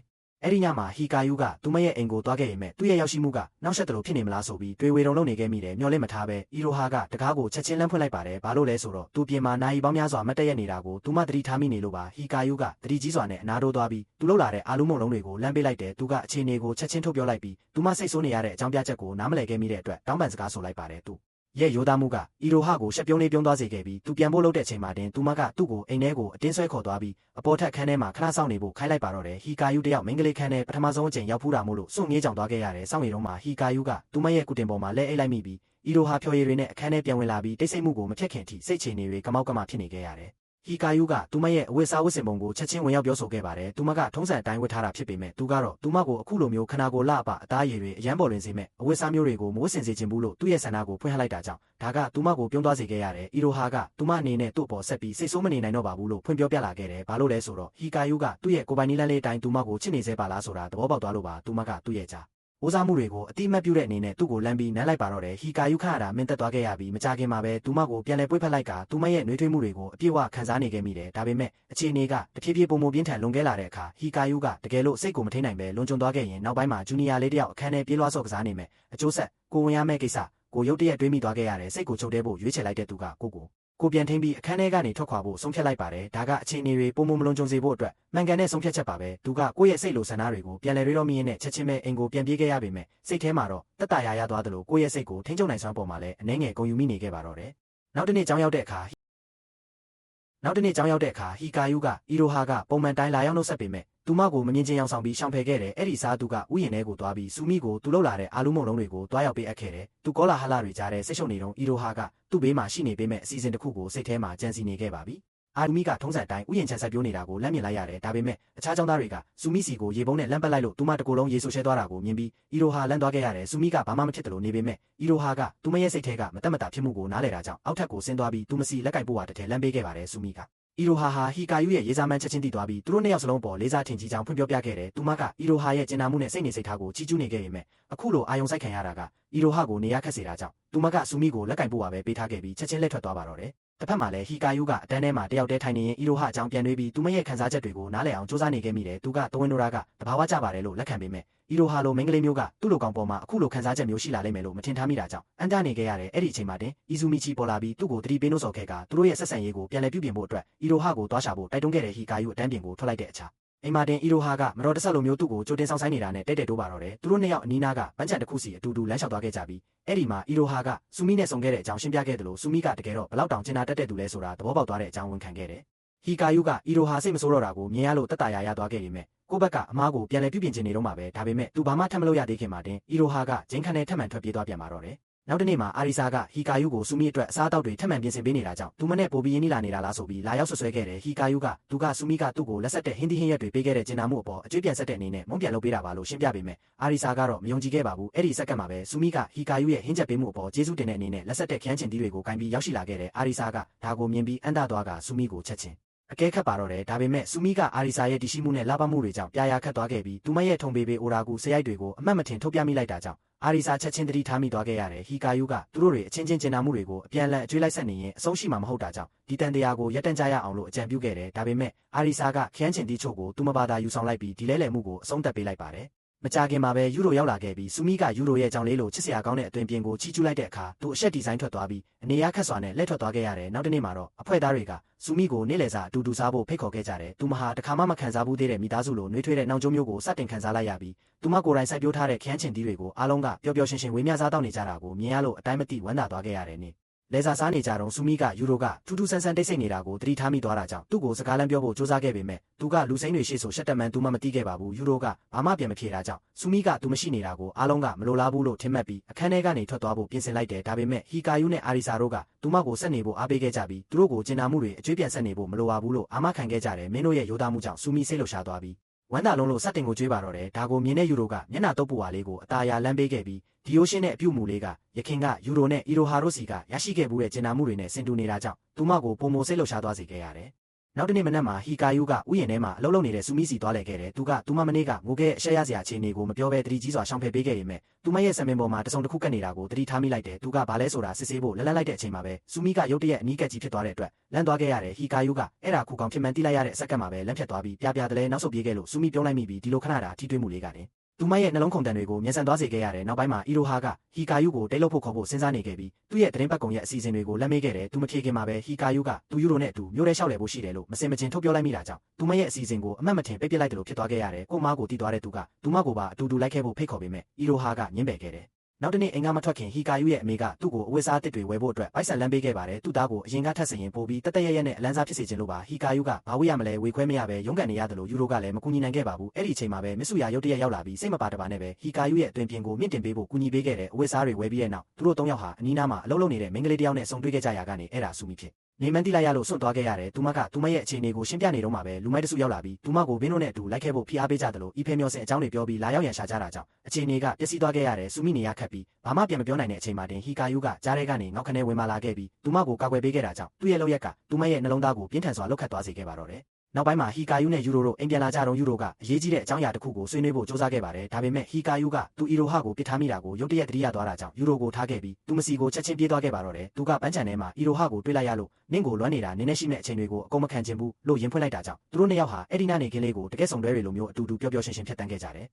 ယ်အဲ့ဒီညမှာဟီကာယူကသူမရဲ့အိမ်ကိုသွားခဲ့ရင်မဲ့သူ့ရဲ့ရောက်ရှိမှုကနောက်ဆက်တလို့ဖြစ်နေမလားဆိုပြီးတွေးဝေတုံလုပ်နေခဲ့မိတယ်မျောလင့်မထားပဲအီရိုဟာကတကားကိုချက်ချင်းလမ်းဖွင့်လိုက်ပါတယ်ဘာလို့လဲဆိုတော့သူပြင်မှာနိုင်ပေါင်းများစွာမတ်တက်ရနေတာကိုသူမသတိထားမိနေလို့ပါဟီကာယူကသတိကြီးစွာနဲ့အနာတိုးသွားပြီးသူလှုပ်လာတဲ့အာလူးမုံလုံးတွေကိုလမ်းပေးလိုက်တယ်သူကအခြေအနေကိုချက်ချင်းထုတ်ပြောလိုက်ပြီးသူမစိတ်ဆိုးနေရတဲ့အကြောင်းပြချက်ကိုနားမလည်ခဲ့မိတဲ့အတွက်တောင်းပန်စကားဆိုလိုက်ပါတယ်သူရဲ့ရိုးသားမှုကအီရိုဟာကိုရှက်ပြုံးလေးပြုံးသွားစေခဲ့ပြီးသူပြန်ဖို့လုပ်တဲ့အချိန်မှာတင်သူမကသူ့ကိုအိမ်ထဲကိုအတင်းဆွဲခေါ်သွားပြီးအပေါ်ထက်ခန်းထဲမှာခဏဆောင်နေဖို့ခိုင်းလိုက်ပါတော့တယ်ဟီကာယူတယောက်မိန်းကလေးခန်းထဲပထမဆုံးအချိန်ရောက်ဖူးတာမို့လို့စွန့်ငေးကြောင်သွားခဲ့ရတယ်စောင့်နေတော့မှဟီကာယူကသူမရဲ့ကုတင်ပေါ်မှာလဲအိတ်လိုက်မိပြီးအီရိုဟာဖြော်ရည်တွေနဲ့အခန်းထဲပြန်ဝင်လာပြီးတိတ်ဆိတ်မှုကိုမဖြတ်ခင်ထိစိတ်ချနေတွေကမောက်ကမဖြစ်နေခဲ့ရတယ်ဟီကာယူကသူမရဲ့အဝတ်စားဝတ်ဆင်ပုံကိုချက်ချင်းဝင်ရောက်ပြောဆိုခဲ့ပါတယ်သူမကထုံးစံအတိုင်းဝတ်ထားတာဖြစ်ပေမဲ့သူကတော့သူမကိုအခုလိုမျိုးခနာကိုလှအပအသားရည်တွေအရန်ပေါ်လွင်စေမဲ့အဝတ်စားမျိုးတွေကိုမဝတ်ဆင်စေချင်ဘူးလို့သူ့ရဲ့ဆန္ဒကိုဖွင့်ဟလိုက်တာကြောင့်ဒါကသူမကိုပြုံးသွားစေခဲ့ရတယ်အီရိုဟာကသူမအနေနဲ့သူ့အပေါ်ဆက်ပြီးစိတ်ဆိုးမနေနိုင်တော့ပါဘူးလို့ဖွင့်ပြောပြလာခဲ့တယ်ဘာလို့လဲဆိုတော့ဟီကာယူကသူ့ရဲ့ကိုယ်ပိုင်နည်းလမ်းလေးအတိုင်းသူမကိုချစ်နေစေပါလားဆိုတာသဘောပေါက်သွားလို့ပါသူမကသူ့ရဲ့ကြား။အိုးစားမှုတွေကိုအတိမတ်ပြုတဲ့အနေနဲ့သူ့ကိုလမ်းပြီးနမ်းလိုက်ပါတော့တယ်ဟီကာယူခါရတာမင်းသက်သွားခဲ့ရပြီးမကြခင်မှာပဲသူမကိုပြန်လဲပွေ့ဖက်လိုက်ကသူမရဲ့နှွေးထွေးမှုတွေကိုအပြည့်အဝခံစားနေခဲ့မိတယ်ဒါပေမဲ့အခြေအနေကတဖြည်းဖြည်းပုံပုံပြင်းထန်လွန်ခဲ့လာတဲ့အခါဟီကာယူကတကယ်လို့စိတ်ကိုမထိန်နိုင်ပဲလွန်ကျွံသွားခဲ့ရင်နောက်ပိုင်းမှာဂျူနီယာလေးတယောက်အခန်းထဲပြေးလွှားဆော့ကစားနေမယ်အကျိုးဆက်ကိုဝင်ရမယ့်ကိစ္စကိုရုတ်တရက်တွေးမိသွားခဲ့ရတယ်စိတ်ကိုချုပ်တဲဖို့ရွေးချယ်လိုက်တဲ့သူကကိုပြန်ထိန်ပြီးအခန်းထဲကနေထွက်ခွာဖို့ဆုံးဖြတ်လိုက်ပါတယ်ဒါကအခြေအနေတွေပုံမလွန်ကျွံစေဖို့အတွက်မှန်ကန်တဲ့ဆုံးဖြတ်ချက်ပါပဲသူကကိုယ့်ရဲ့စိတ်လိုဆန္ဒတွေကိုပြန်လည်တွေးတော့မိရင်းနဲ့ချက်ချင်းပဲအိမ်ကိုပြန်ပြေးခဲ့ရပေမဲ့စိတ်ထဲမှာတော့တက်တာရသွားတယ်လို့ကိုယ့်ရဲ့စိတ်ကိုထိန်းချုပ်နိုင်စွမ်းပေါ်မှာလည်းအနှဲငယ်ဂုဏ်ယူမိနေခဲ့ပါတော့တယ်နောက်တစ်နေ့ကြောင်းရောက်တဲ့အခါဟီကာယူကအီရိုဟာကပုံမှန်တိုင်းလာရောက်နှုတ်ဆက်ပေမဲ့သူမကိုမမြင်ချင်းရောက်ဆောင်ပြီးရှောင်ဖယ်ခဲ့တယ်အဲ့ဒီစားသူကဥယျာဉ်ထဲကိုသွားပြီးစူမီကိုသူလှုပ်လာတဲ့အာလူးမုံလုံးတွေကိုတွားရောက်ပေးအပ်ခဲ့တယ်သူကောလာဟလတွေကြားတဲ့စိတ်ရှုပ်နေတော့အီရိုဟာကသူ့ဘေးမှာရှိနေပေမဲ့အစီအစဉ်တစ်ခုကိုစိတ်ထဲမှာကြံစည်နေခဲ့ပါပြီ အာလူမီကထုံးစံအတိုင်းဥယျာဉ်ခြံဆက်ပြိုးနေတာကိုလက်မြင်လိုက်ရတယ်ဒါပေမဲ့အခြားကျောင်းသားတွေကစူမီစီကိုရေပုံးနဲ့လမ်းပတ်လိုက်လို့သူမတကူလုံးရေဆူရှဲသွားတာကိုမြင်ပြီးအီရိုဟာလန့်သွားခဲ့ရတယ်စူမီကဘာမှမဖြစ်တယ်လို့နေပေမဲ့အီရိုဟာကသူမရဲ့စိတ်ထဲကမတက်မတာဖြစ်မှုကိုနားလည်တာကြောင့်အောက်ထပ်ကိုဆင်းသွားပြီးသူမစီလက်ကင်ပို့ဝါတစ်ထည်လမ်းပေးခဲ့ပါတယ်စူမီကအီရိုဟာဟီကာယူရဲ့ရေးစားမှန်းချက်ချင်းသိသွားပြီးသူတို့နှစ်ယောက်စလုံးပေါ်လေးစားထင်ကြီးကြောင်ဖွင့်ပြောပြခဲ့တယ်သူမကအီရိုဟာရဲ့ကျင်နာမှုနဲ့စိတ်နေစိတ်ထားကိုချီးကျူးနေခဲ့ပေမဲ့အခုလိုအာယုံစိုက်ခံရတာကအီရိုဟာကိုနေရခက်စေတာကြောင့်သူမကစူမီကိုလက်ကင်ပို့ဝါပဲပေးထားခဲ့ပြီးချက်ချင်းလက်ထွက်သွားပါတော့တယ်တစ်ဖက်မှာလည်းဟီကာယူကအတန်းထဲမှာတယောက်တည်းထိုင်နေရင်အီရိုဟာအကြောင်းပြန်တွေးပြီးသူမရဲ့ခံစားချက်တွေကိုနားလည်အောင်စူးစမ်းနေခဲ့မိတယ်သူကတဝင်းနိုရာကတဘာဝကျပါတယ်လို့လက်ခံပေမဲ့အီရိုဟာလိုမိန်းကလေးမျိုးကသူ့လိုကောင်ပေါ်မှာအခုလိုခံစားချက်မျိုးရှိလာလိမ့်မယ်လို့မထင်ထားမိတာကြောင့်အန်တာနေခဲ့ရတဲ့အဲ့ဒီအချိန်မှာတင်အီဇူမီချီပေါ်လာပြီးသူ့ကိုတတိပေးလို့ဆော်ခဲ့ကသူတို့ရဲ့ဆက်ဆံရေးကိုပြန်လည်ပြုပြင်ဖို့အတွက်အီရိုဟာကိုသွားရှာဖို့တိုက်တွန်းခဲ့တဲ့ဟီကာယူအတန်းပြင်ကိုထွက်လိုက်တဲ့အခါအိမ်မာတင်အီရိုဟာကမတော်တဆလိုမျိုးသူ့ကိုကြိုတင်ဆောင်ဆိုင်နေတာနဲ့တဲ့တိုးပါတော့တယ်သူတို့နှစ်ယောက်အနီးနားကပန်းချံတစ်ခုစီအတူတူလမ်းလျှောက်သွားခဲ့ကြပြီးအဲ့ဒီမှာအီရိုဟာကစူမီနဲ့ဆုံခဲ့တဲ့အကြောင်းရှင်းပြခဲ့တယ်လို့စူမီကတကယ်တော့ဘလောက်တောင်ကျင်နာတက်တဲ့သူလဲဆိုတာသဘောပေါက်သွားတဲ့အကြောင်းဝန်ခံခဲ့တယ်ဟီကာယူကအီရိုဟာစိတ်မဆိုးတော့တာကိုမြင်ရလို့တက်တာရသွားခဲ့ပေမဲ့ကိုဘက်ကအမားကိုပြန်လည်ပြုပြင်ချင်နေတော့မှာပဲဒါပေမဲ့သူဘာမှထပ်မလုပ်ရသေးခင်မှာတင်အီရိုဟာကဂျင်းခန်နဲ့ထပ်မံထွက်ပြေးသွားပြန်ပါတော့တယ်နောက်တနေ့မှာအာရီဆာကဟီကာယူကိုစူမီအတွက်အစားအသောက်တွေထပ်မံပြင်ဆင်ပေးနေတာကြောင့်သူမနဲ့ပိုပြီးရင်းနှီးလာနေတာလားဆိုပြီးလာရောက်ဆွဆွဲခဲ့တယ်ဟီကာယူကသူကစူမီကသူ့ကိုလက်ဆက်တဲ့ဟင်းသီးဟင်းရွက်တွေပေးခဲ့တဲ့ကျင်နာမှုအပေါ်အကျွေးပြန်ဆက်တဲ့အနေနဲ့မုန်းပြန်လုပ်ပေးတာပါလို့ရှင်းပြပေမဲ့အာရီဆာကတော့မယုံကြည်ခဲ့ပါဘူးအဲ့ဒီစက္ကန့်မှာပဲစူမီကဟီကာယူရဲ့ဟင်းချက်ပေးမှုအပေါ်ကျေးဇူးတင်တဲ့အနေနဲ့လက်ဆက်တဲ့ခရမ်းချင်သီးတွေကိုဂိုင်းပြီးရောက်ရှိလာခဲ့တဲ့အာရီဆာကဒါကိုမြင်ပြီးအန်တာသွားကစူမီကိုချက်ချင်းအကဲခတ်ပါတော့တယ်ဒါပေမဲ့စူမီကအာရီဆာရဲ့တရှိမှုနဲ့လာပမှုတွေကြောင့်ပြာရခတ်သွားခဲ့ပြီးသူမရဲ့ထုံပေပေအိုရာကူစရိုက်တွေကိုအမှတ်မထင်ထုတ်ပြမိလိုက်တာကြောင့်အာရီဆာချက်ချင်းတတိထားမိသွားခဲ့ရတယ်ဟီကာယူကသူတို့တွေအချင်းချင်းကျင်နာမှုတွေကိုအပြန်အလှန်အကျွေးလိုက်ဆက်နေရင်အဆုံးရှိမှာမဟုတ်တာကြောင့်ဒီတန်တရားကိုရက်တန့်ကြရအောင်လို့အကြံပြုခဲ့တယ်ဒါပေမဲ့အာရီဆာကခရမ်းချင်တီးချို့ကိုသူမဘာသာယူဆောင်လိုက်ပြီးဒီလဲလှယ်မှုကိုအဆုံးသတ်ပေးလိုက်ပါတယ်မကြခင်မှာပဲယူရိုရောက်လာခဲ့ပြီးစူမီကယူရိုရဲ့ကြောင်လေးလိုချစ်စရာကောင်းတဲ့အသွင်ပြင်ကိုချီးကျူးလိုက်တဲ့အခါသူအဆက်ဒီဇိုင်းထွက်သွားပြီးအနေရခက်စွာနဲ့လက်ထွက်သွားခဲ့ရတယ်နောက်တစ်နေ့မှာတော့အဖွဲ့သားတွေကစူမီကိုနေ့လယ်စာအတူတူစားဖို့ဖိတ်ခေါ်ခဲ့ကြတယ်သူမဟာတခါမှမခံစားဘူးသေးတဲ့မိသားစုလိုနှွေးထွေးတဲ့နှောင်ကြိုးမျိုးကိုစတင်ခံစားလိုက်ရပြီးသူမကိုယ်တိုင်စိုက်ပျိုးထားတဲ့ခရမ်းချင်တီးတွေကိုအားလုံးကပျော်ပျော်ရွှင်ရွှင်ဝေးများစားတောက်နေကြတာကိုမြင်ရလို့အတိုင်းမသိဝမ်းသာသွားခဲ့ရတယ်နေလဲစာစားနေကြတော့စူမီကယူရိုကထူးထူးဆန်းဆန်းတိတ်ဆိတ်နေတာကိုသတိထားမိသွားတာကြောင့်သူ့ကိုစကားလမ်းပြောဖို့စူးစမ်းခဲ့ပေမဲ့သူကလူစိမ့်တွေရှေ့ဆိုရှက်တက်မှန်သူမှမသိခဲ့ပါဘူးယူရိုကဘာမှပြန်မဖြေတာကြောင့်စူမီကသူမရှိနေတာကိုအားလုံးကမလိုလားဘူးလို့ထင်မှတ်ပြီးအခန်းထဲကနေထွက်သွားဖို့ပြင်ဆင်လိုက်တယ်ဒါပေမဲ့ဟီကာယူနဲ့အာရီဆာတို့ကသူမကိုဆက်နေဖို့အားပေးခဲ့ကြပြီးသူတို့ကိုကျင်နာမှုတွေအကျွေးပြန်ဆက်နေဖို့မလိုပါဘူးလို့အာမခံခဲ့ကြတယ်မင်းတို့ရဲ့ရိုးသားမှုကြောင့်စူမီစိတ်လှုပ်ရှားသွားပြီးဝမ်းသာလုံးလို့စတင်ကိုကြွေးပါတော့တယ်ဒါကိုမြင်တဲ့ယူရိုကမျက်နှာတုပ်ပူဝါလေးကိုအตาရလမ်းပေးခဲ့ပြီးဒီယိုရှင်းနဲ့အပြုမူလေးကရခင်ကယူရိုနဲ့အီရိုဟာတို့စီကရရှိခဲ့မှုရဲ့ကျင်နာမှုတွေနဲ့ဆင်တူနေတာကြောင့်သူမကိုပုံမစိတ်လှုပ်ရှားသွားစေခဲ့ရတယ်နောက်တနေ့မနက်မှာဟီကာယူကဥယျာဉ်ထဲမှာအလုပ်လုပ်နေတဲ့စူမီစီသွားလည်ခဲ့တယ်သူမမနေ့ကငိုခဲ့အရှက်ရစရာအခြေအနေကိုမပြောဘဲတတိကြီးစွာရှောင်ဖယ်ပေးခဲ့ပေမဲ့သူမရဲ့ဆံပင်ပေါ်မှာတစုံတစ်ခုကပ်နေတာကိုတတိထားမိလိုက်တယ်သူကဘာလဲဆိုတာစစ်ဆေးဖို့လက်လိုက်တဲ့အချိန်မှာပဲစူမီကရုတ်တရက်အနီးကပ်ကြီးဖြစ်သွားတဲ့အတွက်လမ်းသွားခဲ့ရတယ်ဟီကာယူကအဲ့ဒါခုကောင်ဖြစ်မှန်းသိလိုက်ရတဲ့အဆက်ကမှာပဲလမ်းဖြတ်သွားပြီးပြပြတလဲနောက်ဆုတ်ပြေးခဲ့လို့စူမီပြုံးလိုက်မိပြီးဒီလိုခဏတာထိတွေ့မှုလေးကတင်သူမရဲ့နှလုံးခုန်တန်တွေကိုမြန်ဆန်သွားစေခဲ့ရတယ်နောက်ပိုင်းမှာအီရိုဟာကဟီကာယူကိုတိတ်လို့ဖို့ခေါ်ဖို့စဉ်းစားနေခဲ့ပြီးသူ့ရဲ့သတင်းပတ်ကုံရဲ့အစီအစဉ်တွေကိုလက်မေးခဲ့တယ်သူမဖြေခင်မှာပဲဟီကာယူကသူယူရိုနဲ့အတူမျိုးရဲလျှောက်လည်ဖို့ရှိတယ်လို့မစင်မချင်းထုတ်ပြောလိုက်မိတာကြောင့်သူမရဲ့အစီအစဉ်ကိုအမှတ်မထင်ပိတ်ပစ်လိုက်တယ်လို့ဖြစ်သွားခဲ့ရတယ်ကိုမားကိုတီးသွားတဲ့သူကသူမကိုပါအတူတူလိုက်ခဲ့ဖို့ဖိတ်ခေါ်ပေမဲ့အီရိုဟာကညှင်းပယ်ခဲ့တယ်နောက်တနေ့အိမ်ကမထွက်ခင်ဟီကာယူရဲ့အမေကသူ့ကိုအဝတ်စားအသစ်တွေဝယ်ဖို့အတွက်ပိုက်ဆံလမ်းပေးခဲ့ပါတယ်သူ့သားကိုအရင်ကထပ်ဆင်ရင်ပို့ပြီးတက်ရက်နဲ့အလန်းစားဖြစ်စေခြင်းလို့ပါဟီကာယူကဘာဝေးရမလဲဝေခွဲမရပဲရုန်းကန်နေရတယ်လို့ယူရိုကလည်းမကူညီနိုင်ခဲ့ပါဘူးအဲ့ဒီအချိန်မှာပဲမစ်ဆူယာရုတ်တရက်ရောက်လာပြီးစိတ်မပါတပါနဲ့ပဲဟီကာယူရဲ့အတွင်ပြင်ကိုမြင့်တင်ပေးဖို့ကူညီပေးခဲ့တဲ့အဝတ်စားတွေဝယ်ပြီးတဲ့နောက်သူတို့၃ယောက်ဟာအနီးနားမှာအလုပ်လုပ်နေတဲ့မိန်းကလေးတစ်ယောက်နဲ့ဆုံတွေ့ခဲ့ကြရာကနေအဲ့ဒါဆူမီဖြစ်နေမှန်းတိလိုက်ရလို့စွန့်သွားခဲ့ရတယ်သူမကသူမရဲ့အခြေအနေကိုရှင်းပြနေတော့မှပဲလူမိုက်တစုရောက်လာပြီးသူမကိုဘင်းတို့နဲ့အတူလိုက်ခဲ့ဖို့ဖိအားပေးကြတယ်လို့အီဖေမျောစင်အကြောင်းတွေပြောပြီးလာရောက်ရန်ရှာကြတာကြောင့်အခြေအနေကပျက်စီးသွားခဲ့ရတယ်စူမီနေရခတ်ပြီးဘာမှပြန်မပြောနိုင်တဲ့အချိန်မှာတင်ဟီကာယူကကြားထဲကနေငေါက်ခနဲဝင်မာလာခဲ့ပြီးသူမကိုကာကွယ်ပေးခဲ့တာကြောင့်သူ့ရဲ့လုပ်ရက်ကသူမရဲ့နှလုံးသားကိုပြင်းထန်စွာလှုပ်ခတ်သွားစေခဲ့ပါတော့တယ်နောက်ပိုင်းမှာဟီကာယူနဲ့ယူရိုတို့အိမ်ပြန်လာကြတော့ယူရိုကအရေးကြီးတဲ့အကြောင်းအရာတစ်ခုကိုဆွေးနွေးဖို့စ조사ခဲ့ပါတယ်ဒါပေမဲ့ဟီကာယူကသူအီရိုဟာကိုပစ်ထားမိတာကိုရုတ်တရက်သတိရသွားတာကြောင့်ယူရိုကိုထားခဲ့ပြီးသူမစီကိုချက်ချင်းပြေးသွားခဲ့ပါတော့တယ်သူကပန်းချန်ထဲမှာအီရိုဟာကိုတွေ့လိုက်ရလို့နင့်ကိုလွမ်းနေတာနင်းနေရှိမဲ့အချိန်တွေကိုအကုန်မခံချင်ဘူးလို့ရင်ဖွင့်လိုက်တာကြောင့်သူတို့နှစ်ယောက်ဟာအဲ့ဒီနာနေကင်းလေးကိုတကယ်ဆောင်တွဲတွေလိုမျိုးအတူတူပျော်ပျော်ရွှင်ရွှင်ဖြတ်တန်းခဲ့ကြတယ်